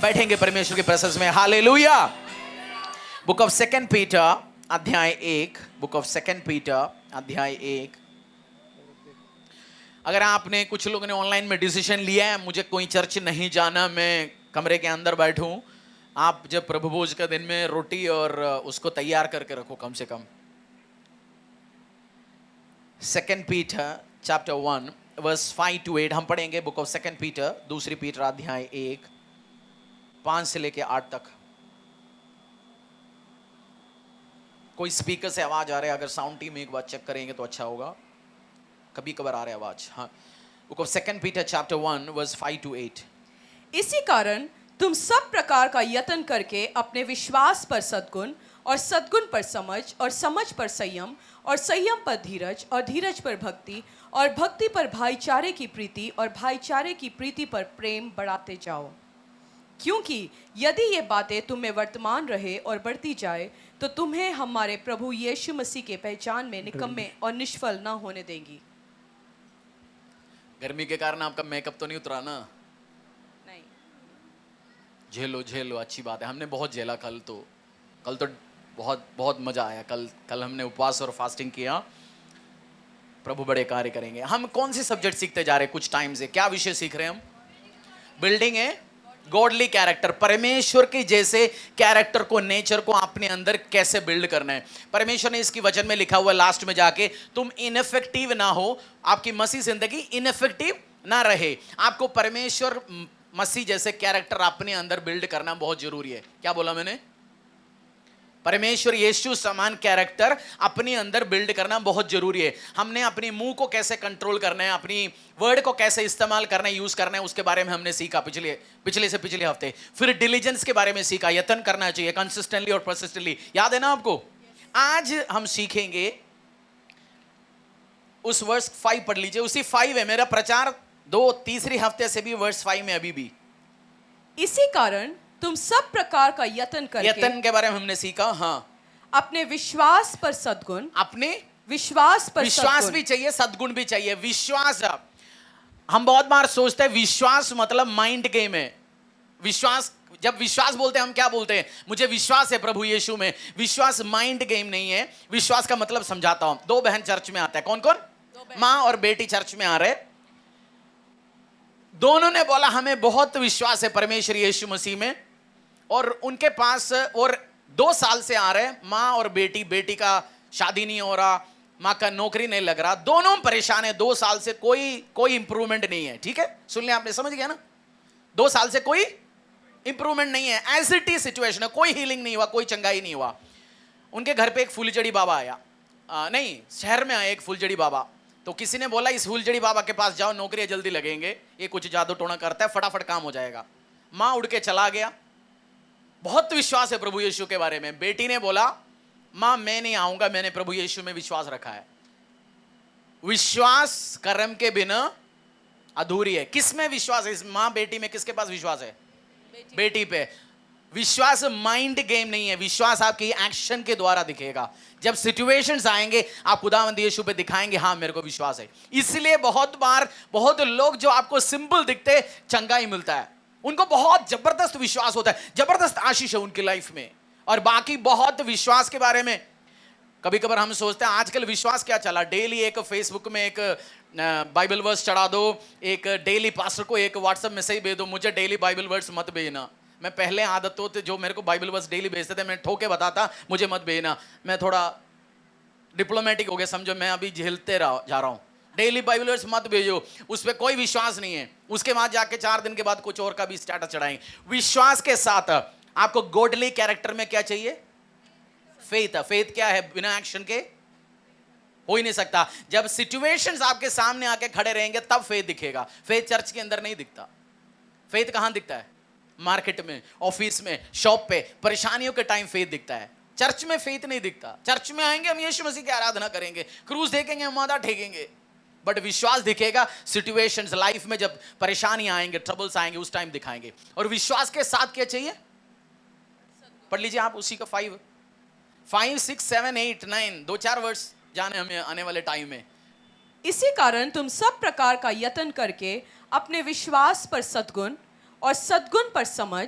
बैठेंगे परमेश्वर की प्रेजेंस में। Hallelujah. Book of second Peter अध्याय 1, बुक ऑफ सेकंड पीटर अध्याय 1। अगर आपने, कुछ लोगों ने ऑनलाइन में डिसीजन लिया है मुझे कोई चर्च नहीं जाना, मैं कमरे के अंदर बैठूं, आप जब प्रभु भोज का दिन में रोटी और उसको तैयार करके रखो कम से कम। Second Peter chapter 1 verse 5 to 8 हम पढ़ेंगे। बुक ऑफ सेकंड पीटर, दूसरी पीटर अध्याय 1 5 से लेके 8 तक। कोई स्पीकर से आवाज आ रहा है, अगर साउंड टीम एक बार चेक करेंगे तो अच्छा होगा, कभी कभार आ रहा है आवाज। हाँ, book of second Peter chapter 1 verse 5 to 8। इसी कारण तुम सब प्रकार का यत्न करके अपने विश्वास पर सद्गुण, और सद्गुण पर समझ, और समझ पर संयम, और संयम पर धीरज, और धीरज पर भक्ति, और भक्ति पर भाईचारे की प्रीति, और भाईचारे की प्रीति पर प्रेम बढ़ाते जाओ। क्योंकि यदि ये बातें तुम में वर्तमान रहे और बढ़ती जाए तो तुम्हें हमारे प्रभु यीशु मसीह के पहचान में निकम्मे और निष्फल न होने देंगी। गर्मी के कारण आपका मेकअप तो नहीं उतरा ना? नहीं, झेलो झेलो, अच्छी बात है। हमने बहुत झेला कल तो बहुत बहुत मजा आया। कल हमने उपवास और फास्टिंग किया। प्रभु बड़े कार्य करेंगे। हम कौन सी सब्जेक्ट सीखते जा रहे हैं कुछ टाइम से? क्या विषय सीख रहे हैं हम? बिल्डिंग है गॉडली कैरेक्टर, परमेश्वर के जैसे कैरेक्टर को, नेचर को अपने अंदर कैसे बिल्ड करना है। परमेश्वर ने इसकी वचन में लिखा हुआ लास्ट में जाके, तुम इनफेक्टिव ना हो, आपकी मसीह जिंदगी इनफेक्टिव ना रहे। आपको परमेश्वर मसीह जैसे कैरेक्टर अपने अंदर बिल्ड करना बहुत जरूरी है। क्या बोला मैंने? परमेश्वर यीशु समान कैरेक्टर अपने अंदर बिल्ड करना बहुत जरूरी है। हमने अपनी मुंह को कैसे कंट्रोल करना है, अपनी वर्ड को कैसे इस्तेमाल करना है, यूज करना है, उसके बारे में हमने सीखा पिछले हफ्ते। फिर डिलीजेंस के बारे में सीखा, यत्न करना चाहिए कंसिस्टेंटली और परसिस्टेंटली। याद है ना आपको? आज हम सीखेंगे उस वर्स 5 पढ़ लीजिए, उसी 5 है मेरा प्रचार 2-3 हफ्ते से भी वर्स 5 में अभी भी। इसी कारण तुम सब प्रकार का यत्न करके, यत्न के बारे में हमने सीखा। हाँ, अपने विश्वास पर सद्गुण, अपने विश्वास भी चाहिए, सद्गुण भी चाहिए। विश्वास, हम बहुत बार सोचते हैं विश्वास मतलब माइंड गेम है। विश्वास, जब विश्वास बोलते हैं हम क्या बोलते हैं? मुझे विश्वास है प्रभु यीशु में। विश्वास माइंड गेम नहीं है। विश्वास का मतलब समझाता हूं। 2 बहन चर्च में आते हैं। कौन कौन? माँ और बेटी चर्च में आ रहे। दोनों ने बोला हमें बहुत विश्वास है परमेश्वर यीशु मसीह में, और उनके पास, और 2 साल से आ रहे माँ और बेटी का शादी नहीं हो रहा, माँ का नौकरी नहीं लग रहा, दोनों परेशान है। 2 साल से कोई इंप्रूवमेंट नहीं है। ठीक है, सुन लिया आपने, समझ गया ना? 2 साल से कोई इंप्रूवमेंट नहीं है। एज इट इज सिचुएशन है, कोई हीलिंग नहीं हुआ, कोई चंगाई नहीं हुआ। उनके घर पे एक फुलझड़ी बाबा आया, नहीं शहर में आया एक फुलझड़ी बाबा। तो किसी ने बोला इस फुलझड़ी बाबा के पास जाओ, नौकरियां जल्दी लगेंगे, ये कुछ जादू टोना करता है, फटाफट काम हो जाएगा। माँ उड़ के चला गया। बहुत विश्वास है प्रभु यीशु के बारे में। बेटी ने बोला माँ मैं नहीं आऊंगा, मैंने प्रभु यीशु में विश्वास रखा है। विश्वास कर्म के बिना अधूरी है। किस में विश्वास है? इस माँ बेटी में किसके पास विश्वास है? बेटी पे। विश्वास माइंड गेम नहीं है। विश्वास आपकी एक्शन के द्वारा दिखेगा। जब सिचुएशंस आएंगे आप खुदावंद यीशु पे दिखाएंगे हाँ मेरे को विश्वास है। इसलिए बहुत बार बहुत लोग जो आपको सिंपल दिखते चंगाई मिलता है, उनको बहुत जबरदस्त विश्वास होता है, जबरदस्त आशीष है उनकी लाइफ में। और बाकी बहुत विश्वास के बारे में कभी कभार हम सोचते हैं आजकल विश्वास क्या चला, डेली एक फेसबुक में एक बाइबल वर्स चढ़ा दो, एक डेली पास्टर को एक व्हाट्सएप मैसेज भेज दो, मुझे डेली बाइबल वर्स मत भेजना। मैं पहले आदत तो थे जो मेरे को बाइबल वर्स डेली भेजते थे, मैं ठोके बताता मुझे मत भेजना। मैं थोड़ा डिप्लोमेटिक हो गया, समझो मैं अभी झेलते जा रहा हूँ। डेली बाइबल वर्स मत भेजो, उस पर कोई विश्वास नहीं है। उसके बाद जाके 4 दिन के बाद कुछ और का भी स्टेटस चढ़ाएंगे। विश्वास के साथ आपको गॉडली कैरेक्टर में क्या चाहिए? फेथ। फेथ क्या है? बिना एक्शन के हो ही नहीं सकता। जब सिचुएशंस आपके सामने आके खड़े रहेंगे तब फेथ दिखेगा। फेथ चर्च के अंदर नहीं दिखता। फेथ कहां दिखता है? मार्केट में, ऑफिस में, शॉप पे, परेशानियों के टाइम फेथ दिखता है। चर्च में फेथ नहीं दिखता। चर्च में आएंगे हम यीशु मसीह की आराधना करेंगे, क्रूज देखेंगे, हम माथा ठेकेंगे, बट विश्वास दिखेगा सिचुएशंस लाइफ में जब परेशानियां आएंगे, ट्रबल्स आएंगे, उस टाइम दिखाएंगे। और विश्वास के साथ क्या चाहिए? पढ़ लीजिए आप उसी का 5, 6, 7, 8, 9 2-4 वर्ष जाने हमें आने वाले टाइम में। इसी कारण तुम सब प्रकार का यत्न करके अपने विश्वास पर सद्गुण, और सद्गुण पर समझ,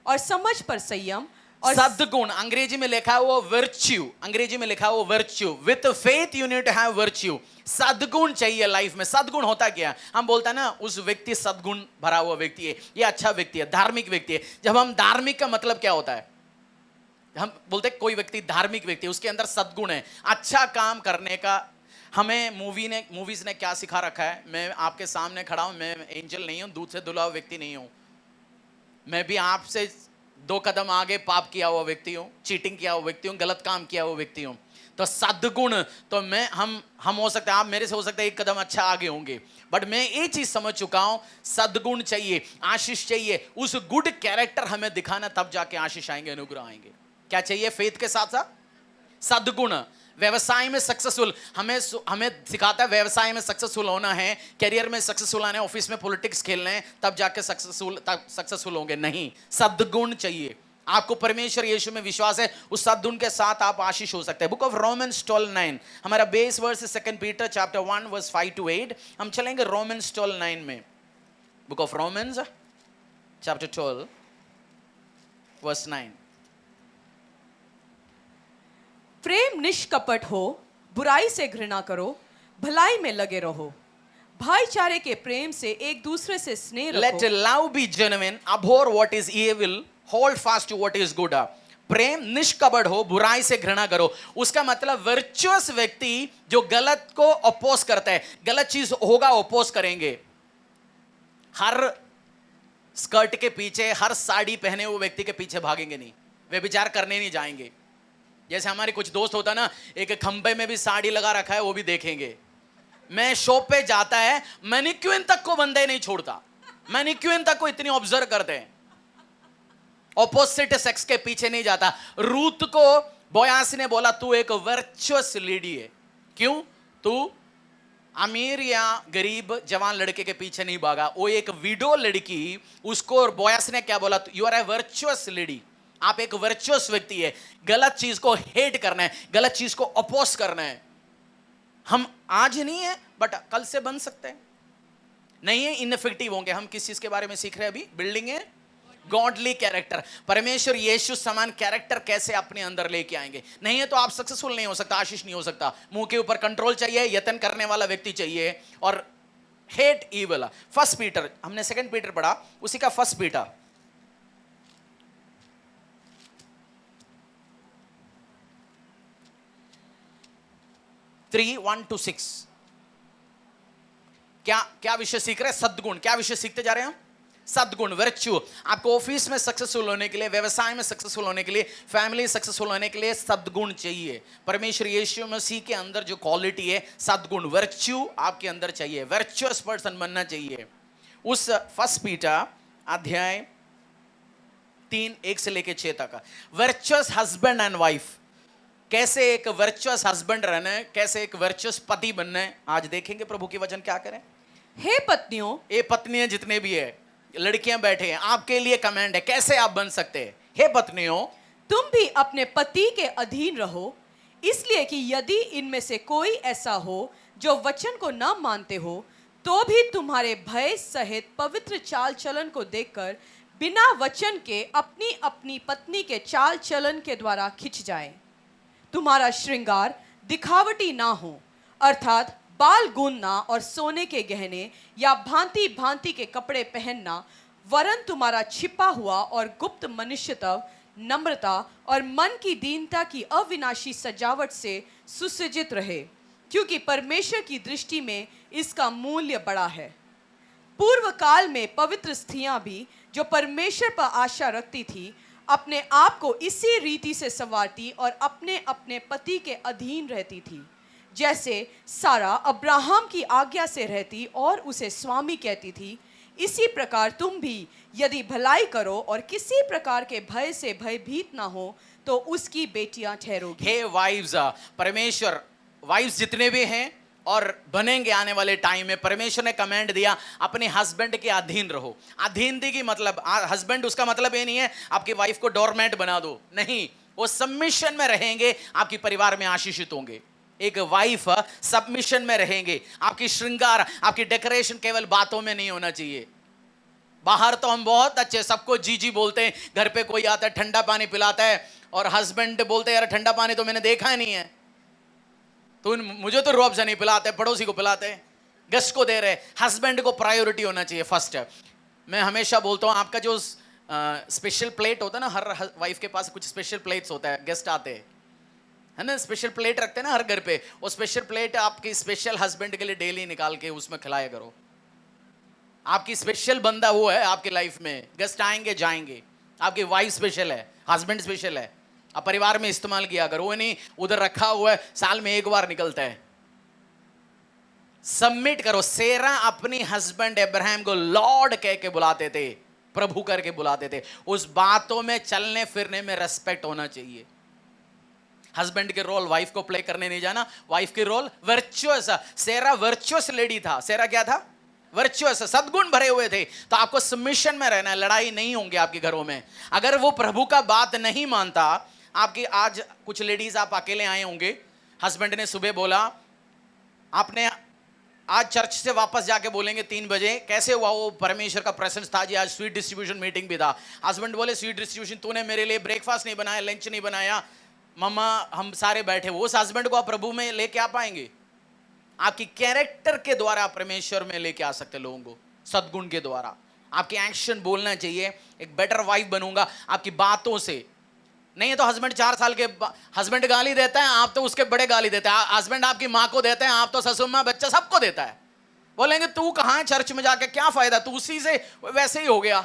और समझ पर संयम और सद्गुण अंग्रेजी में लिखा है वो वर्च्यू, अंग्रेजी में लिखा है वो virtue. With faith you need to have virtue. सद्गुण चाहिए लाइफ में। सद्गुण होता क्या? हम बोलते हैं ना उस व्यक्ति सद्गुण भरा हुआ व्यक्ति है, ये अच्छा व्यक्ति है, धार्मिक व्यक्ति है। जब हम धार्मिक का मतलब क्या होता है? हम बोलते हैं कोई व्यक्ति धार्मिक व्यक्ति है, उसके अंदर सद्गुण है, अच्छा काम करने का। हमें मूवीज ने क्या सिखा रखा है? मैं आपके सामने खड़ा हूं, मैं एंजल नहीं हूं, दूध से धुला हुआ व्यक्ति नहीं हूं। मैं भी आपसे 2 कदम आगे पाप किया हुआ व्यक्ति हूं, चीटिंग किया हुआ व्यक्ति हूं, गलत काम किया हुआ व्यक्ति हूं। तो सद्गुण तो मैं हम हो सकते हैं, आप मेरे से हो सकता है 1 कदम अच्छा आगे होंगे, बट मैं ये चीज समझ चुका हूं, सद्गुण चाहिए, आशीष चाहिए। उस गुड कैरेक्टर हमें दिखाना, तब जाके आशीष आएंगे, अनुग्रह आएंगे। क्या चाहिए? फेथ के साथ साथ सद्गुण। व्यवसाय में सक्सेसफुल हमें सिखाता है, व्यवसाय में सक्सेसफुल होना है, करियर में सक्सेसफुल आना है, ऑफिस में पॉलिटिक्स खेलना है, तब जाके सक्सेसफुल होंगे। नहीं, सद्गुण चाहिए आपको। परमेश्वर यीशु में विश्वास है, उस सद्गुण के साथ आप आशीष हो सकते हैं। बुक ऑफ रोमन्स 12:9 हमारा बेस वर्स है। 2 पीटर चैप्टर 1 वर्स 5 to 8। हम चलेंगे रोमन्स 12:9 में। Book of Romans chapter 12 verse 9। प्रेम निष्कपट हो, बुराई से घृणा करो, भलाई में लगे रहो, भाईचारे के प्रेम से एक दूसरे से स्नेह रखो। Let love be genuine, abhor what is evil, hold fast to what is good। प्रेम निष्कपट हो, बुराई से घृणा करो। उसका मतलब वर्चुअस व्यक्ति जो गलत को अपोज करता है, गलत चीज होगा अपोज करेंगे। हर स्कर्ट के पीछे, हर साड़ी पहने हुए व्यक्ति के पीछे भागेंगे नहीं, वे विचार करने नहीं जाएंगे। जैसे हमारे कुछ दोस्त होता ना, एक खंबे में भी साड़ी लगा रखा है, वो भी देखेंगे। मैं शॉप पे जाता है, मैनिक्विन तक को बंदे नहीं छोड़ता, मैनिक्विन तक को इतनी ऑब्जर्व करते हैं, ऑपोजिट सेक्स के पीछे नहीं जाता। रूथ को बोयास ने बोला तू एक वर्चुअस लेडी है। क्यों? तू अमीर या गरीब जवान लड़के के पीछे नहीं भागा, वो एक विडो लड़की, उसको बोयास ने क्या बोला? You are a virtuous lady. आप एक वर्चुअस व्यक्ति है। गलत चीज को हेट करना है, गलत चीज को अपोज करना है। हम आज नहीं है बट कल से बन सकते हैं, नहीं है इनफेक्टिव होंगे। हम किस चीज के बारे में सीख रहे हैं अभी? बिल्डिंग है गॉडली कैरेक्टर। परमेश्वर यीशु समान कैरेक्टर कैसे अपने अंदर लेके आएंगे? नहीं है तो आप सक्सेसफुल नहीं हो सकता, आशीष नहीं हो सकता। मुंह के ऊपर कंट्रोल चाहिए, यत्न करने वाला व्यक्ति चाहिए, और हेट इविल। 1 पीटर, हमने 2 पीटर पढ़ा, उसी का 1 पीटर 3:1-6। क्या विषय सीख रहे हैं? सद्गुण। क्या विषय सीखते जा रहे हैं? सद्गुण, वर्च्यू। आपको ऑफिस में सक्सेसफुल होने के लिए, व्यवसाय में सक्सेसफुल होने के लिए, फैमिली सक्सेसफुल होने के लिए सद्गुण चाहिए। परमेश्वर यीशु मसीह के अंदर जो क्वालिटी है सद्गुण, वर्च्यू आपके अंदर चाहिए, वर्चुअस पर्सन बनना चाहिए। उस 1 पीटर अध्याय 3:1 से लेके 6 तक, वर्चुअस हस्बैंड एंड वाइफ, कैसे एक वर्चुअस हस्बैंड रहना है, कैसे एक वर्चुअस पति बनना है, आज देखेंगे प्रभु के वचन क्या करें। हे पत्नियों, ये पत्नियां जितने भी है, लड़कियां बैठे हैं, आपके लिए कमांड है कैसे आप बन सकते हैं। हे पत्नियों, तुम भी अपने पति के अधीन रहो, इसलिए कि यदि इनमें से कोई ऐसा हो जो वचन को न मानते हो, तो भी तुम्हारे भय सहित पवित्र चाल चलन को देखकर बिना वचन के अपनी अपनी पत्नी के चाल चलन के द्वारा खिंच जाए। तुम्हारा श्रृंगार दिखावटी ना हो, अर्थात बाल गूंदना और सोने के गहने या भांति भांति के कपड़े पहनना, वरन तुम्हारा छिपा हुआ और गुप्त मनुष्यत्व, नम्रता और मन की दीनता की अविनाशी सजावट से सुसज्जित रहे, क्योंकि परमेश्वर की दृष्टि में इसका मूल्य बड़ा है। पूर्व काल में पवित्र स्त्रियां भी जो परमेश्वर पर आशा रखती थी, अपने आप को इसी रीति से संवारती और अपने अपने पति के अधीन रहती थी, जैसे सारा अब्राहम की आज्ञा से रहती और उसे स्वामी कहती थी। इसी प्रकार तुम भी यदि भलाई करो और किसी प्रकार के भय से भयभीत ना हो, तो उसकी बेटियां ठहरोगी। हे वाइव्स, परमेश्वर वाइव्स जितने भी हैं और बनेंगे आने वाले टाइम में, परमेश्वर ने कमांड दिया अपने हस्बैंड के अधीन रहो। अधीनगी की मतलब हस्बैंड, उसका मतलब ये नहीं है आपकी वाइफ को डोरमैट बना दो, नहीं, वो सबमिशन में रहेंगे, आपकी परिवार में आशीषित होंगे। एक वाइफ सबमिशन में रहेंगे, आपकी श्रृंगार, आपकी डेकोरेशन केवल बातों में नहीं होना चाहिए। बाहर तो हम बहुत अच्छे, सबको जी जी बोलते हैं, घर पे कोई आता है ठंडा पानी पिलाता है और हस्बैंड बोलते हैं यार ठंडा पानी तो मैंने देखा ही नहीं है, तो मुझे तो रूह अफ़ज़ा नहीं पिलाते, पड़ोसी को पिलाते हैं, गेस्ट को दे रहे। हस्बैंड को प्रायोरिटी होना चाहिए फर्स्ट। मैं हमेशा बोलता हूँ आपका जो स्पेशल प्लेट होता है ना, हर वाइफ के पास कुछ स्पेशल प्लेट्स होता है, गेस्ट आते हैं है ना, स्पेशल प्लेट रखते हैं ना हर घर पे, वो स्पेशल प्लेट आपके स्पेशल हस्बैंड के लिए डेली निकाल के उसमें खिलाया करो। आपकी स्पेशल बंदा वो है आपकी लाइफ में, गेस्ट आएंगे जाएंगे, आपकी वाइफ स्पेशल है, हस्बैंड स्पेशल है, आप परिवार में इस्तेमाल किया करो, वो नहीं उधर रखा हुआ है साल में एक बार निकलता है। सबमिट करो। सेरा अपनी हस्बैंड अब्राहम को लॉर्ड कह के बुलाते थे, प्रभु करके बुलाते थे। उस बातों में चलने फिरने में रेस्पेक्ट होना चाहिए। हस्बैंड के रोल वाइफ को प्ले करने नहीं जाना, वाइफ के रोल वर्चुअस। सेरा वर्चुअस लेडी था। सेरा क्या था? वर्चुअस, सद्गुण भरे हुए थे। तो आपको सबमिशन में रहना है, लड़ाई नहीं होंगे आपके घरों में। अगर वो प्रभु का बात नहीं मानता, आपकी आज कुछ लेडीज आप अकेले आए होंगे, हस्बैंड ने सुबह बोला, आपने आज चर्च से वापस जाके बोलेंगे 3 बजे कैसे हुआ, वो परमेश्वर का प्रेजेंस था जी, आज स्वीट डिस्ट्रीब्यूशन मीटिंग भी था। हस्बैंड बोले स्वीट डिस्ट्रीब्यूशन तूने मेरे लिए ब्रेकफास्ट नहीं बनाया, लंच नहीं बनाया, मम्मा हम सारे बैठे। वो उस हस्बैंड को आप प्रभु में लेके आ पाएंगे? आपकी कैरेक्टर के द्वारा परमेश्वर में लेके आ सकते लोगों को, सद्गुण के द्वारा। आपकी एक्शन बोलना चाहिए, एक बेटर वाइफ बनूंगा आपकी बातों से। नहीं है तो हस्बैंड 4 साल के हस्बैंड गाली देता है, आप तो उसके बड़े गाली देते हैं। हस्बैंड आपकी माँ को देते हैं, आप तो ससुर माँ बच्चा सबको देता है। बोलेंगे तू कहाँ चर्च में जाके क्या फायदा, तू उसी से वैसे ही हो गया।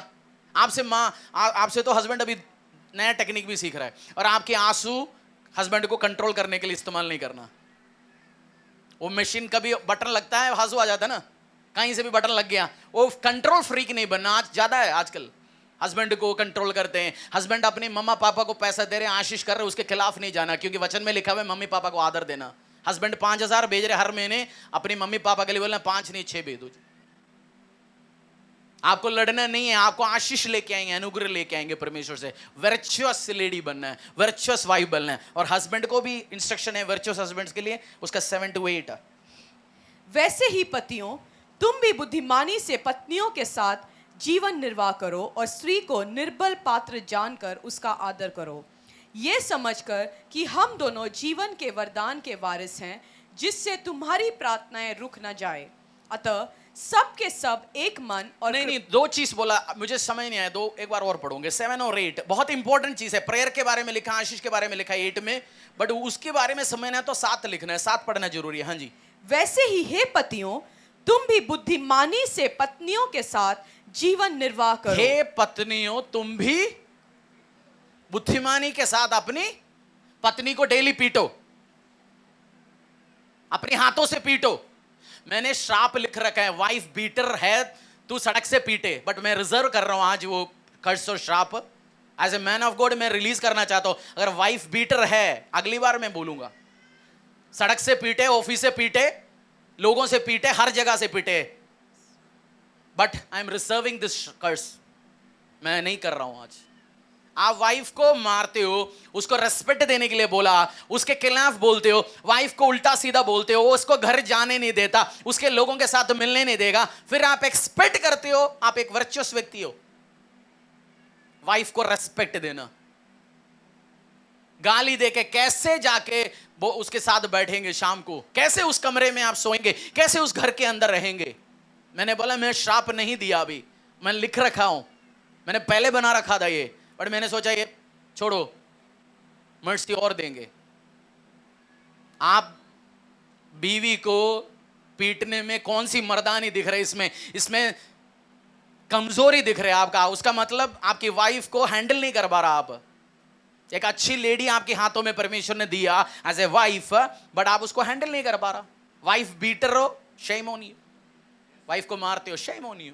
आपसे माँ आपसे तो हस्बैंड अभी नया टेक्निक भी सीख रहा है। और आपके आंसू हस्बैंड को कंट्रोल करने के लिए इस्तेमाल नहीं करना। वो मशीन कभी बटन लगता है आंसू आ जाता है ना, कहीं से भी बटन लग गया, वो कंट्रोल फ्रीक नहीं बनना। आज ज्यादा है आजकल, हस्बैंड को कंट्रोल करते हैं। हस्बैंड अपने मम्मा पापा को पैसा दे रहे हैं, आशीष कर रहे हैं, उसके खिलाफ नहीं जाना, क्योंकि वचन में लिखा हुआ है मम्मी पापा को आदर देना। हस्बैंड 5,000 भेज रहे हर महीने, अपनी मम्मी पापा के लिए बोलना 5 नहीं 6 भेज दो। आपको लड़ना नहीं है, आपको आशीष लेके आएंगे, अनुग्रह लेके आएंगे परमेश्वर से। वर्चुअस लेडी बनना है, वर्चुअस वाइफ बनना है। और हस्बैंड को भी इंस्ट्रक्शन है वर्चुअस हस्बैंड के लिए, उसका 7 to 8। वैसे ही पतियों, तुम भी बुद्धिमानी से पत्नियों के साथ जीवन निर्वाह करो और स्त्री को निर्बल पात्र जानकर उसका आदर करो, ये समझकर कि हम दोनों जीवन के वरदान के वारिस हैं, जिससे तुम्हारी प्रार्थनाएं रुक न जाए। अतः सब के सब एक मन और नहीं 2 चीज बोला, मुझे समझ नहीं आया, 2 एक बार और पढ़ोगे। 7 और 8 बहुत इंपॉर्टेंट चीज है। प्रेयर के बारे में लिखा, आशीष के बारे में लिखा है 8 में, बट उसके बारे में समझना है तो 7 लिखना है, 7 पढ़ना जरूरी है। हाँ जी। वैसे ही हे पतियों, तुम भी बुद्धिमानी से पत्नियों के साथ जीवन निर्वाह करो। हे पत्नियों, तुम भी बुद्धिमानी के साथ अपनी पत्नी को डेली पीटो, अपने हाथों से पीटो। मैंने श्राप लिख रखा है, वाइफ बीटर है तू सड़क से पीटे, बट मैं रिजर्व कर रहा हूं आज वो कर्स और श्राप। As a man of God मैं रिलीज करना चाहता हूं। अगर वाइफ बीटर है, अगली बार मैं बोलूंगा, सड़क से पीटे, ऑफिस से पीटे, लोगों से पीटे, हर जगह से पीटे, but I am reserving this curse. मैं नहीं कर रहा हूं आज। आप वाइफ को मारते हो, उसको रेस्पेक्ट देने के लिए बोला, उसके खिलाफ बोलते हो, वाइफ को उल्टा सीधा बोलते हो, उसको घर जाने नहीं देता, उसके लोगों के साथ मिलने नहीं देगा, फिर आप एक्सपेक्ट करते हो आप एक वर्चुअस व्यक्ति हो। वाइफ को रेस्पेक्ट देना, गाली देके कैसे जाके वो उसके साथ बैठेंगे शाम को, कैसे उस कमरे में आप सोएंगे, कैसे उस घर के अंदर रहेंगे। मैंने बोला मैं श्राप नहीं दिया, अभी मैं लिख रखा हूं, मैंने पहले बना रखा था ये, बट मैंने सोचा ये छोड़ो, मर्सी और देंगे। आप बीवी को पीटने में कौन सी मर्दानी दिख रही, इसमें कमजोरी दिख रही है आपका। उसका मतलब आपकी वाइफ को हैंडल नहीं कर पा रहा आप। एक अच्छी लेडी आपके हाथों में परमेश्वर ने दिया एज ए वाइफ, बट आप उसको हैंडल नहीं कर पा रहा। वाइफ बीटर हो, शेम ऑन यू। वाइफ को मारते हो, शेम ऑन यू।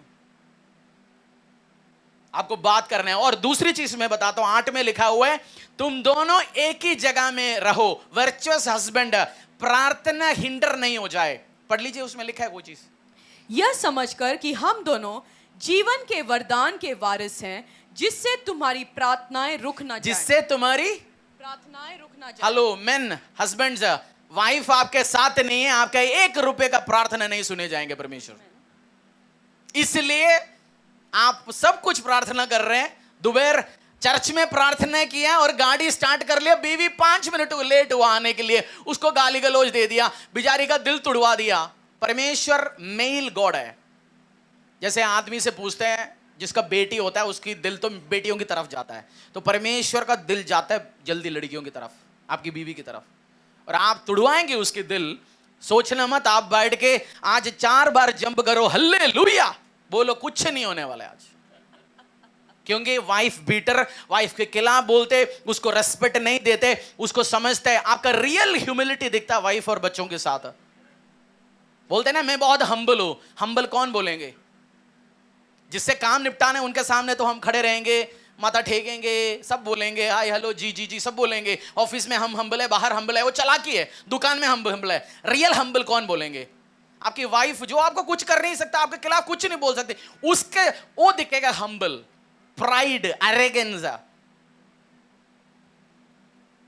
आपको बात करना है। और दूसरी चीज मैं बताता हूं, 8 में लिखा हुआ है तुम दोनों एक ही जगह में रहो। वर्चुअस हस्बैंड, प्रार्थना हिंडर नहीं हो जाए। पढ़ लीजिए, उसमें लिखा है वो चीज। यह समझकर कि हम दोनों जीवन के वरदान के वारिस हैं, जिससे तुम्हारी प्रार्थनाएं रुक ना जाए। जिससे तुम्हारी प्रार्थनाएं रुक ना जाए। हेलो मेन, हस्बैंड्स, वाइफ आपके साथ नहीं है, आपका 1 रुपए का प्रार्थना नहीं सुने जाएंगे परमेश्वर। इसलिए आप सब कुछ प्रार्थना कर रहे हैं, दोपहर चर्च में प्रार्थना किया और गाड़ी स्टार्ट कर लिया, बीवी 5 मिनट लेट हुआ आने के लिए, उसको गाली गलौज दे दिया, बेचारी का दिल तुड़वा दिया। परमेश्वर मेल गॉड है। जैसे आदमी से पूछते हैं, जिसका बेटी होता है उसकी दिल तो बेटियों की तरफ जाता है, तो परमेश्वर का दिल जाता है जल्दी लड़कियों की तरफ, आपकी बीवी की तरफ, और आप तुड़वाएंगे उसकी दिल। सोचना मत, आप बैठ के आज 4 बार जंप करो, हल्लेलुया बोलो, कुछ नहीं होने वाला है आज। क्योंकि वाइफ बीटर, वाइफ के खिलाफ बोलते, उसको रेस्पेक्ट नहीं देते, उसको समझते हैं। आपका रियल ह्यूमिलिटी दिखता है वाइफ और बच्चों के साथ। बोलते ना मैं बहुत हम्बल हूं, हम्बल कौन बोलेंगे? जिससे काम निपटाना है उनके सामने तो हम खड़े रहेंगे, माथा ठेकेंगे, सब बोलेंगे हाय हेलो जी जी जी सब बोलेंगे। ऑफिस में हम हम्बल है, बाहर हम्बल है, वो चालाकी है, दुकान में हम हम्बल है। रियल हम्बल कौन बोलेंगे? आपकी वाइफ जो आपको कुछ कर नहीं सकता, आपके खिलाफ कुछ नहीं बोल सकती, उसके वो दिखेगा हम्बल, प्राइड, एरोगेंस।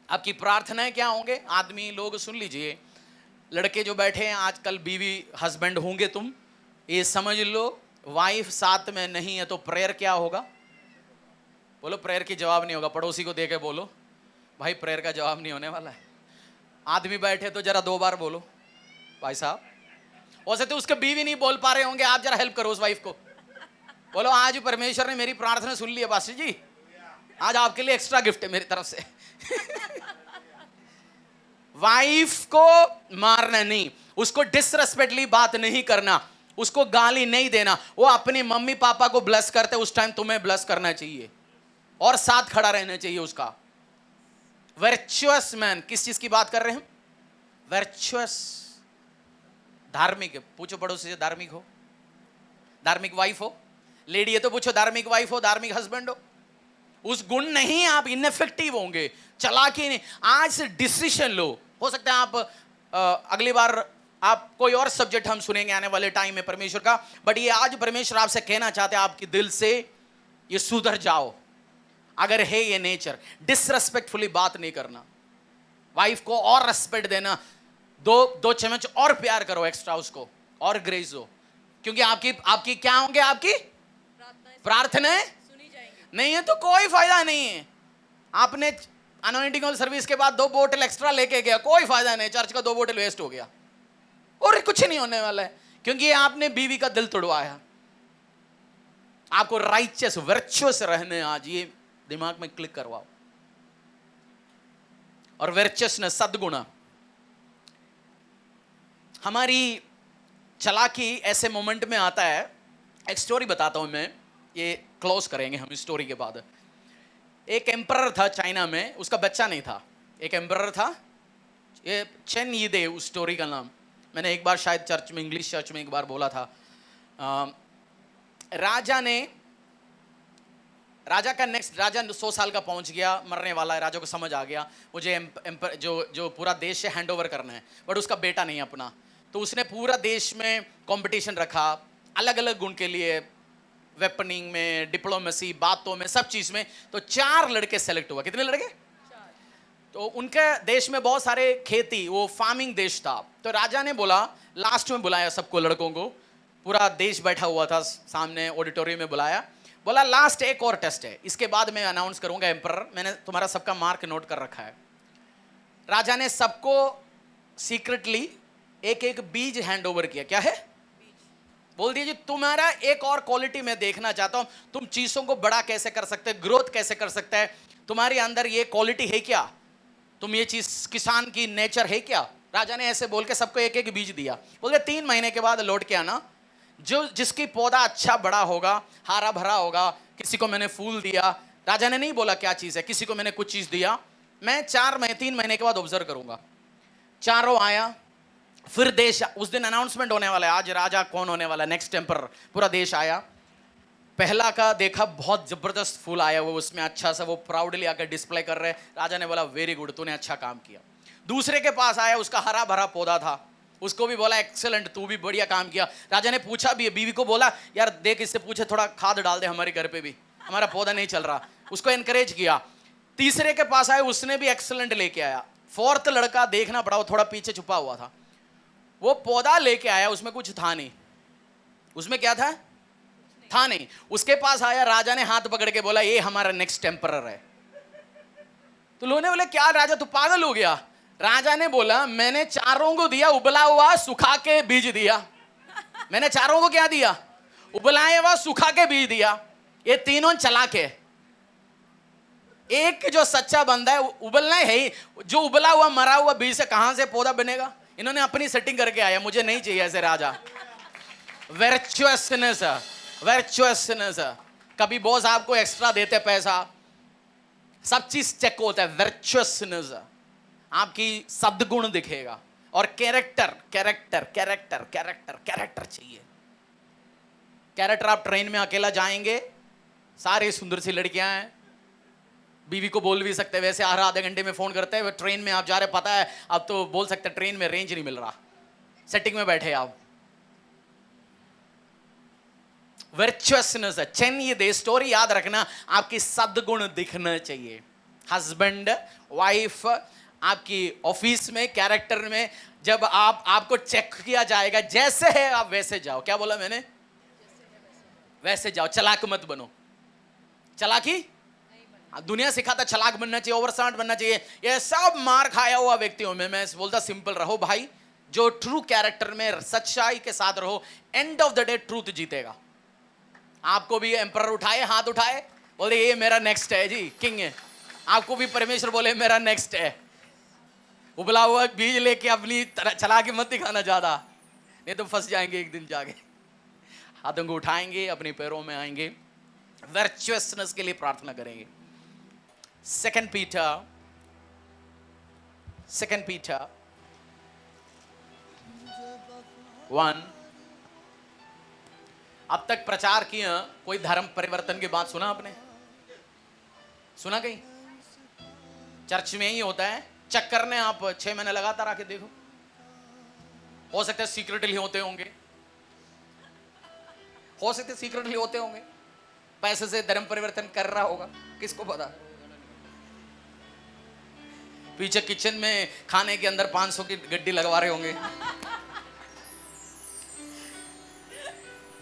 आपकी प्रार्थनाएं क्या होंगे? आदमी लोग सुन लीजिए, लड़के जो बैठे हैं आजकल, बीवी हस्बैंड होंगे तुम, ये समझ लो वाइफ साथ में नहीं है तो प्रेयर क्या होगा? बोलो प्रेयर की जवाब नहीं होगा। पड़ोसी को देके बोलो भाई प्रेयर का जवाब नहीं होने वाला है। आदमी बैठे तो जरा 2 बार बोलो भाई साहब। हो सकते उसके बीवी नहीं बोल पा रहे होंगे, आप जरा हेल्प करो उस वाइफ को, बोलो आज परमेश्वर ने मेरी प्रार्थना सुन ली है पास्टर जी, आज आपके लिए एक्स्ट्रा गिफ्ट है मेरी तरफ से। वाइफ को मारना नहीं, उसको डिसरेस्पेक्टली बात नहीं करना, उसको गाली नहीं देना। वो अपनी मम्मी पापा को ब्लेस करते, उस टाइम तुम्हें ब्लेस करना चाहिए और साथ खड़ा रहना चाहिए उसका। वर्चुअस मैन, किस चीज की बात कर रहे हैं हम? वर्चुअस, धार्मिक। पूछो पड़ोसी से धार्मिक हो, धार्मिक वाइफ हो, लेडी है तो पूछो धार्मिक वाइफ हो, धार्मिक हस्बैंड हो। उस गुण नहीं आप इनफेक्टिव होंगे, चालाकी नहीं। आज से डिसीजन लो। हो सकता है आप अगली बार आप कोई और सब्जेक्ट हम सुनेंगे आने वाले टाइम में परमेश्वर का, बट ये आज परमेश्वर आपसे कहना चाहते हैं आपके दिल से ये सुधर जाओ। अगर है ये नेचर, डिसरेस्पेक्टफुली बात नहीं करना, वाइफ को और रेस्पेक्ट देना, 2 चम्मच और प्यार करो एक्स्ट्रा उसको, और ग्रेस हो। क्योंकि आपकी क्या होंगे? आपकी प्रार्थनाएं नहीं है तो कोई फायदा नहीं है। आपने अनॉइंटिंग ऑयल सर्विस के बाद 2 बोतल एक्स्ट्रा लेके गया, कोई फायदा नहीं, चर्च का 2 बोतल वेस्ट हो गया और कुछ नहीं होने वाला है, क्योंकि आपने बीवी का दिल तोड़वाया। आपको राइचियस, वर्चुअस रहने, आज ये दिमाग में क्लिक करवाओ। और वर्चुअसनेस, सद्गुण। हमारी चालाकी ऐसे मोमेंट में आता है। एक स्टोरी बताता हूं मैं, ये क्लोज करेंगे हम इस स्टोरी के बाद। एक एम्परर था चाइना में, उसका बच्चा नहीं था। एक एम्परर था, ये चेन यीदे उस स्टोरी का नाम। मैंने एक बार शायद चर्च में, इंग्लिश चर्च में एक बार बोला था। राजा का नेक्स्ट, राजा 100 साल का पहुंच गया, मरने वाला है, राजा को समझ आ गया मुझे जो पूरा देश से हैंड ओवर करना है, बट उसका बेटा नहीं अपना। तो उसने पूरा देश में कंपटीशन रखा, अलग अलग गुण के लिए, वेपनिंग में, डिप्लोमेसी, बातों में, सब चीज में। तो 4 लड़के सेलेक्ट हुआ। कितने लड़के? 4। तो उनके देश में बहुत सारे खेती, वो फार्मिंग देश था। तो राजा ने बोला, लास्ट में बुलाया सबको, लड़कों को, पूरा देश बैठा हुआ था सामने, ऑडिटोरियम में बुलाया, बोला लास्ट एक और टेस्ट है, इसके बाद मैं अनाउंस करूंगा एम्परर, मैंने तुम्हारा सबका मार्क नोट कर रखा है। राजा ने सबको सीक्रेटली एक एक बीज हैंड ओवर किया। क्या है? बोल दीजिए तुम्हारा एक और क्वालिटी मैं देखना चाहता हूं, तुम चीजों को बड़ा कैसे कर सकते हैं, ग्रोथ कैसे कर सकते हैं, तुम्हारे अंदर ये क्वालिटी है क्या, तुम ये चीज, किसान की नेचर है क्या। राजा ने ऐसे बोल के सबको एक एक बीज दिया। बोलते 3 महीने के बाद लौट के आना, जो जिसकी पौधा अच्छा बड़ा होगा, हरा भरा होगा। किसी को मैंने फूल दिया, राजा ने नहीं बोला क्या चीज है, किसी को मैंने कुछ चीज दिया, मैं 3 महीने के बाद ऑब्जर्व करूंगा। चारों आया, फिर देश, उस दिन अनाउंसमेंट होने वाला है, आज राजा कौन होने वाला है, नेक्स्ट एम्परर। पूरा देश आया, पहला का देखा बहुत जबरदस्त फूल आया हुआ उसमें, अच्छा सा, वो प्राउडली आकर डिस्प्ले कर रहे। राजा ने बोला वेरी गुड, तूने अच्छा काम किया। दूसरे के पास आया, उसका हरा भरा पौधा था, उसको भी बोला एक्सेलेंट, तू भी बढ़िया काम किया। राजा ने पूछा भी, बीवी को बोला यार देख, इससे पूछे थोड़ा खाद डाल दे हमारे घर पे भी, हमारा पौधा नहीं चल रहा, उसको एनकरेज किया। तीसरे के पास आया, उसने भी एक्सेलेंट लेके आया। 4th लड़का देखना पड़ा, वो थोड़ा पीछे छुपा हुआ था, वो पौधा लेके आया, उसमें कुछ था नहीं। उसमें क्या था? था नहीं। उसके पास आया, राजा ने हाथ पकड़ के बोला ये हमारा नेक्स्ट एम्परर है। तो लोगों ने बोले क्या राजा तू पागल हो गया? राजा ने बोला मैंने चारों को दिया उबला हुआ सुखा के बीज दिया। मैंने चारों को क्या दिया? उबलाया हुआ सुखा के बीज दिया। ये तीनों चालाक है। एक जो सच्चा बंदा है उबलना है ही। जो उबला हुआ मरा हुआ बीज से कहां से पौधा बनेगा? इन्होंने अपनी सेटिंग करके आया, मुझे नहीं चाहिए ऐसे राजा। वर्चुअसनेस, वर्चुअसनेस। कभी बॉस आपको एक्स्ट्रा देते पैसा, सब चीज चेक होता है। वर्चुअसनेस, आपकी सद्गुण दिखेगा। और character, character, character, character, character चाहिए। कैरेक्टर, आप ट्रेन में अकेला जाएंगे, सारे सुंदर सी लड़कियां हैं, बीवी को बोल भी सकते हैं, वैसे हर आधे घंटे में फोन करते हैं। ट्रेन में आप जा रहे, पता है अब तो बोल सकते हैं ट्रेन में रेंज नहीं मिल रहा, सेटिंग में बैठे आप। वर्चुअसनेस चाहिए दे। स्टोरी याद रखना, आपकी सद्गुण दिखना चाहिए। हस्बैंड वाइफ, आपकी ऑफिस में, कैरेक्टर में, जब आपको चेक किया जाएगा, जैसे है आप वैसे जाओ। क्या बोला मैंने? वैसे जाओ, चलाक मत बनो। चलाकी दुनिया सिखाता चलाक बनना चाहिए, ओवर स्मार्ट बनना चाहिए। ये सब मार खाया हुआ व्यक्तियों में मैं बोलता सिंपल रहो भाई। जो ट्रू कैरेक्टर में सच्चाई के साथ रहो, end of the day truth जीतेगा। आपको भी एम्परर उठाए, हाथ उठाए, बोले ये मेरा नेक्स्ट है जी, किंग है। आपको भी परमेश्वर बोले मेरा नेक्स्ट है। उबला हुआ बीज लेके अपनी चला के मत दिखाना ज्यादा, नहीं तो फंस जाएंगे एक दिन जाके। हाथों को उठाएंगे, अपने पैरों में आएंगे, वर्चुअसनेस के लिए प्रार्थना करेंगे। Second Peter 1। अब तक प्रचार किया, कोई धर्म परिवर्तन की बात सुना आपने? सुना कहीं? चर्च में ही होता है, चक्कर ने आप 6 महीने लगातार आके देखो। हो सकता है सीक्रेटली होते होंगे, हो सकते है सीक्रेटली होते होंगे, पैसे से धर्म परिवर्तन कर रहा होगा, किसको पता। पीछे किचन में खाने के अंदर 500 की गड्डी लगवा रहे होंगे।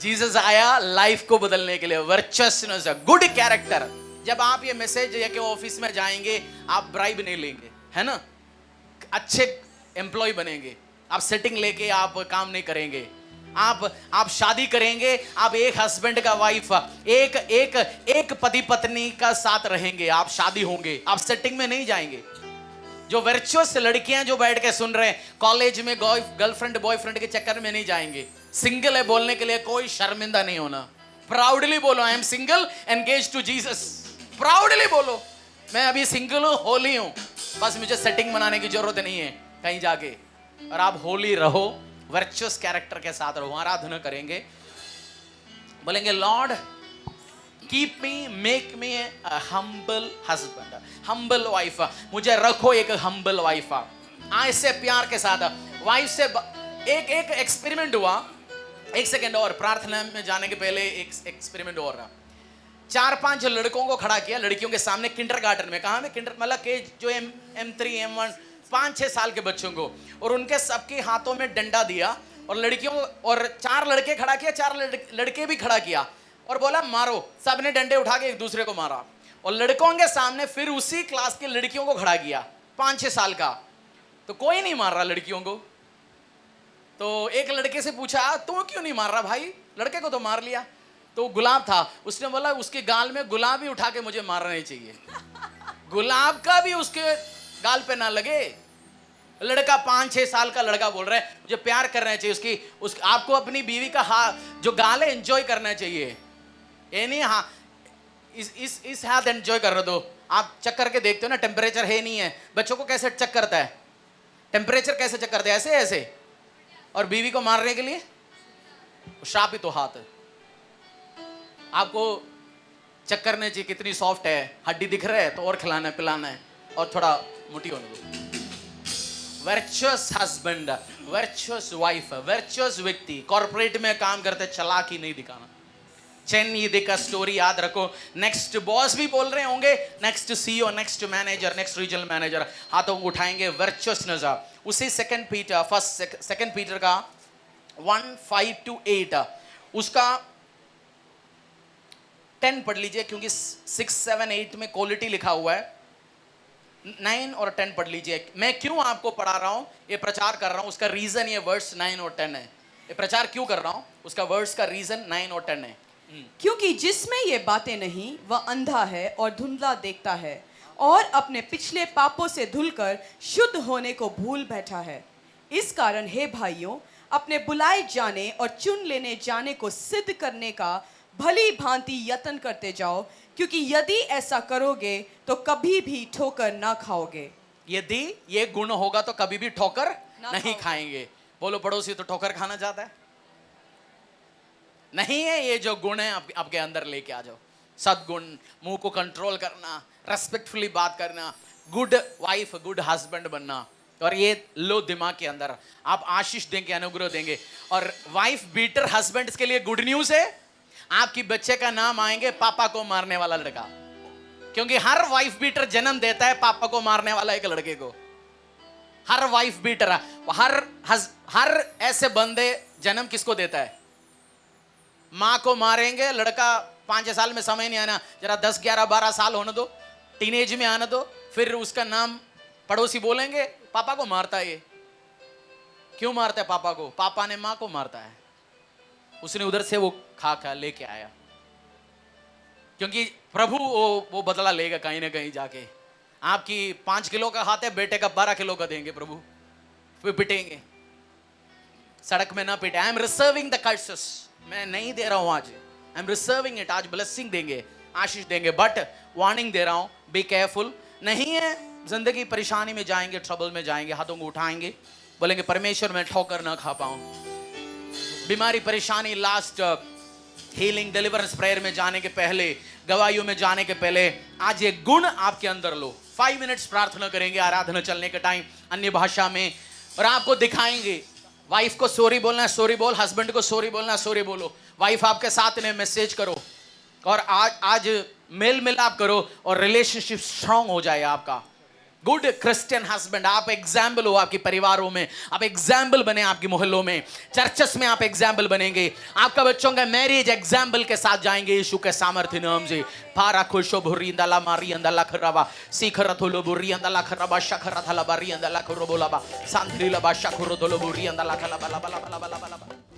जीसस आया लाइफ को बदलने के लिए। वर्चुअसनेस, गुड कैरेक्टर। जब आप ये मैसेज लेके ऑफिस में जाएंगे, आप ब्राइब नहीं लेंगे, है ना? अच्छे एम्प्लॉय बनेंगे। आप सेटिंग लेके आप काम नहीं करेंगे। आप शादी करेंगे, आप एक हस्बैंड का वाइफ, एक पति पत्नी का साथ रहेंगे। आप शादी होंगे, आप सेटिंग में नहीं जाएंगे। जो वर्चुअस लड़कियां जो बैठ के सुन रहे हैं, कॉलेज में गर्लफ्रेंड बॉयफ्रेंड के चक्कर में नहीं जाएंगे। सिंगल है बोलने के लिए कोई शर्मिंदा नहीं होना। प्राउडली बोलो I am single engaged to Jesus. Proudly बोलो मैं अभी सिंगल हूं, होली हूं, बस मुझे सेटिंग बनाने की जरूरत नहीं है कहीं जाके। और आप होली रहो, वर्चुअस कैरेक्टर के साथ रहो। आराधना करेंगे, बोलेंगे Lord keep me, make me a humble husband, humble wife. मुझे रखो एक हम्बल वाइफ। ऐसे प्यार के साथ वाइफ से एक एक्सपेरिमेंट हुआ। एक सेकंड और, प्रार्थना में जाने के पहले एक एक्सपेरिमेंट और रहा। 4-5 लड़कों को खड़ा किया लड़कियों के सामने, किंडरगार्टन में। कहा में किंडर मतलब के जो M3 M1 5-6 साल के बच्चों को, और उनके सबके हाथों में डंडा दिया और लड़कियों और 4 लड़के खड़ा किया, 4 लड़के भी खड़ा किया और बोला मारो। सबने डंडे उठा के एक दूसरे को मारा। और लड़कों के सामने फिर उसी क्लास की लड़कियों को खड़ा किया, 5-6 साल का। तो कोई नहीं मार रहा लड़कियों को। तो एक लड़के से पूछा तू क्यों नहीं मार रहा भाई? लड़के को तो मार लिया। तो गुलाब था, उसने बोला उसके गाल में गुलाब ही उठा के मुझे मारना नहीं चाहिए, गुलाब का भी उसके गाल पे ना लगे। लड़का 5-6 साल का लड़का बोल रहा है मुझे प्यार करना चाहिए, आपको अपनी बीवी का जो गाल है एंजॉय करना चाहिए। ये नहीं हाँ इस हाथ एंजॉय कर रहे दो। आप चेक करके देखते हो ना, टेम्परेचर है नहीं है। बच्चों को कैसे चेक करता है? टेम्परेचर कैसे चेक करते हैं? ऐसे ऐसे। और बीवी को मारने के लिए श्राप ही तो हाथ है। आपको चेक करने चाहिए कितनी सॉफ्ट है, हड्डी दिख रहा है तो और खिलाना है पिलाना है और थोड़ा मोटी होने दो। Virtuous husband, virtuous wife, virtuous व्यक्ति कॉर्पोरेट में काम करते, चालाकी नहीं दिखाना। चेन्नई देखा स्टोरी याद रखो। नेक्स्ट बॉस भी बोल रहे होंगे, next CEO, next manager, next regional manager हाथों को उठाएंगे। वर्चुअसनेस उसी सेकंड पीटर का 1:5-8 उसका 10 पढ़ लीजिए, क्योंकि 6, 7, 8 में क्वालिटी लिखा हुआ है। 9 और 10 पढ़ लीजिए। मैं क्यों आपको पढ़ा रहा हूं, ये प्रचार कर रहा हूं, उसका रीजन ये वर्स 9 और 10 है। ये प्रचार क्यों कर रहा हूं, उसका वर्स का रीजन 9 और 10 है। क्योंकि जिसमें ये बातें नहीं वह अंधा है और धुंधला देखता है और अपने पिछले पापों से धुलकर शुद्ध होने को भूल बैठा है। इस कारण हे भाइयों, अपने बुलाए जाने और चुन लेने जाने को सिद्ध करने का भली भांति यत्न करते जाओ, क्योंकि यदि ऐसा करोगे तो कभी भी ठोकर ना खाओगे। यदि ये गुण होगा तो कभी भी ठोकर ना नहीं खाएंगे। बोलो पड़ोसी, तो ठोकर खाना चाहता है? नहीं है। ये जो गुण है आपके अंदर लेके आ जाओ। सद्गुण, मुंह को कंट्रोल करना, रेस्पेक्टफुली बात करना, गुड वाइफ, गुड हस्बैंड बनना, और ये लो दिमाग के अंदर। आप आशीष देंगे, अनुग्रह देंगे। और वाइफ बीटर हस्बैंड के लिए गुड न्यूज है, आपकी बच्चे का नाम आएंगे पापा को मारने वाला लड़का। क्योंकि हर वाइफ बीटर जन्म देता है पापा को मारने वाला एक लड़के को। हर वाइफ बीटर, हर ऐसे बंदे जन्म किसको देता है? माँ को मारेंगे। लड़का 5 साल में समय नहीं आना, जरा 10, 11, 12 साल होने दो, टीनेज में आने दो, फिर उसका नाम पड़ोसी बोलेंगे पापा को मारता है। ये क्यों मारता है पापा को? पापा ने माँ को मारता है, उसने उधर से वो खा लेके आया। क्योंकि प्रभु वो बदला लेगा कहीं ना कहीं जाके। आपकी 5 किलो का खाते, बेटे का 12 किलो का देंगे प्रभु, फिर पिटेंगे। सड़क में ना पिटे। आई एम रिजर्विंग द कर्सेस, मैं नहीं दे रहा हूं आज, आई एम रिजर्विंग इट। आज ब्लेसिंग देंगे, आशीष देंगे, बट वार्निंग दे रहा हूं, बी केयरफुल। नहीं है, जिंदगी परेशानी में जाएंगे, ट्रबल में जाएंगे, हाथों को उठाएंगे, बोलेंगे परमेश्वर मैं ठोकर ना खा पाऊं। बीमारी, परेशानी, लास्ट हीलिंग, डिलीवरेंस प्रेयर में जाने के पहले, गवाहियों में जाने के पहले आज ये गुण आपके अंदर लो। 5 मिनट्स प्रार्थना करेंगे, आराधना चलने के टाइम अन्य भाषा में, और आपको दिखाएंगे। वाइफ को सॉरी बोलना है, सॉरी बोल। हस्बैंड को सॉरी बोलना है, सॉरी बोलो। वाइफ आपके साथ में मैसेज करो, और आज मेल मिलाप करो, और रिलेशनशिप स्ट्रांग हो जाए आपका। गुड क्रिश्चियन हस्बैंड, आप एग्जाम्पल हो आपके परिवारों में, आप एग्जाम्पल बने आपके मोहल्लों में, चर्चेस में आप एग्जाम्पल बनेंगे। आपका बच्चों का मैरिज एग्जाम्पल के साथ जाएंगे यीशु के सामर्थ्य नाम से। पारा खुशो भुरी अंदला मारी अंदला खराबा सीखरा थोलो बुरी अंदला खराबा शखरा थला बारी अंदला खरो बोलाबा सांधरी लबा शखरो थोलो बुरी अंदला खला बला बला बला बला बला।